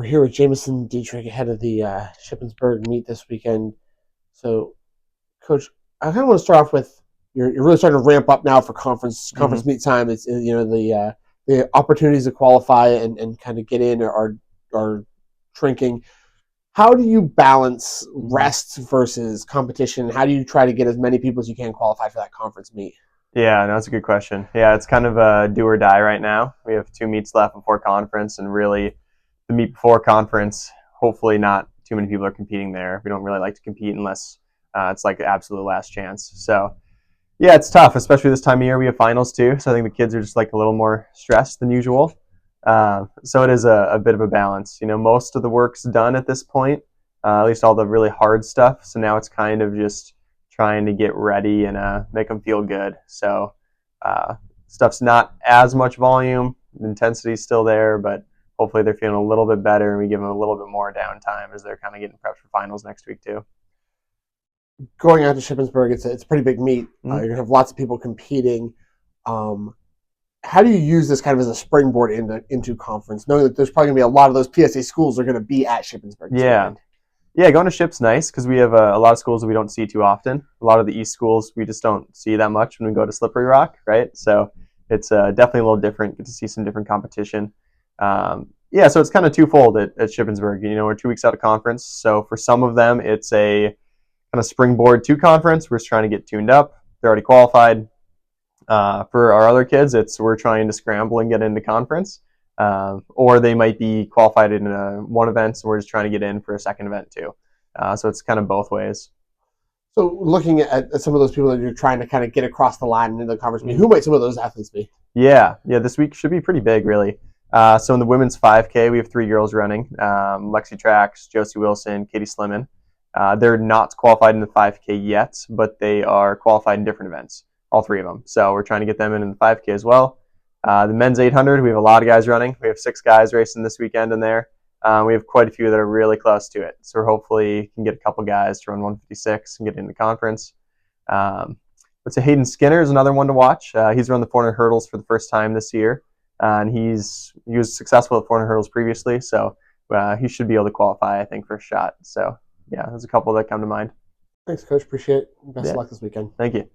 We're here with Jamison Dietrich ahead of the Shippensburg meet this weekend. So, Coach, I kind of want to start off with you're really starting to ramp up now for conference hmm meet time. It's the opportunities to qualify and kind of get in are shrinking. How do you balance hmm rest versus competition? How do you try to get as many people as you can qualify for that conference meet? Yeah, no, that's a good question. Yeah, it's kind of a do or die right now. We have 2 meets left before conference, and really, the meet before conference, hopefully not too many people are competing there. We don't really like to compete unless it's like the absolute last chance. So, yeah, it's tough, especially this time of year. We have finals too, so I think the kids are just like a little more stressed than usual. So it is a bit of a balance. Most of the work's done at this point, at least all the really hard stuff. So now it's kind of just trying to get ready and make them feel good. So uh, stuff's not as much volume, the intensity's still there, but hopefully they're feeling a little bit better and we give them a little bit more downtime as they're kind of getting prepped for finals next week too. Going out to Shippensburg, it's a pretty big meet. Mm-hmm. You're gonna have lots of people competing. Um, how do you use this kind of as a springboard into conference, knowing that there's probably going to be a lot of those PSA schools are going to be at Shippensburg this Yeah, weekend? Yeah, going to Ship's nice because we have a lot of schools that we don't see too often. A lot of the East schools we just don't see that much when we go to Slippery Rock, right? So it's definitely a little different. Get to see some different competition. Yeah, so it's kind of twofold at Shippensburg. We're 2 weeks out of conference, so for some of them it's a kind of springboard to conference. We're just trying to get tuned up. They're already qualified. For our other kids, it's we're trying to scramble and get into conference, or they might be qualified in one event, so we're just trying to get in for a second event too. So it's kind of both ways. So, looking at some of those people that you're trying to kind of get across the line into the conference meet, Mhm. who might some of those athletes be? Yeah. This week should be pretty big, really. So in the women's 5K, we have 3 girls running: Lexi Trax, Josie Wilson, Katie Slimman. They're not qualified in the 5K yet, but they are qualified in different events, all three of them. So we're trying to get them in the 5K as well. The men's 800, we have a lot of guys running. We have 6 guys racing this weekend in there. We have quite a few that are really close to it. So hopefully can get a couple guys to run 156 and get into conference. Um, but so Hayden Skinner is another one to watch. He's run the 400 hurdles for the first time this year, and he was successful at 400 hurdles previously, so he should be able to qualify, I think, for a shot. So yeah, there's a couple that come to mind. Thanks, Coach. Appreciate it. Best of Yeah, luck this weekend. thank you.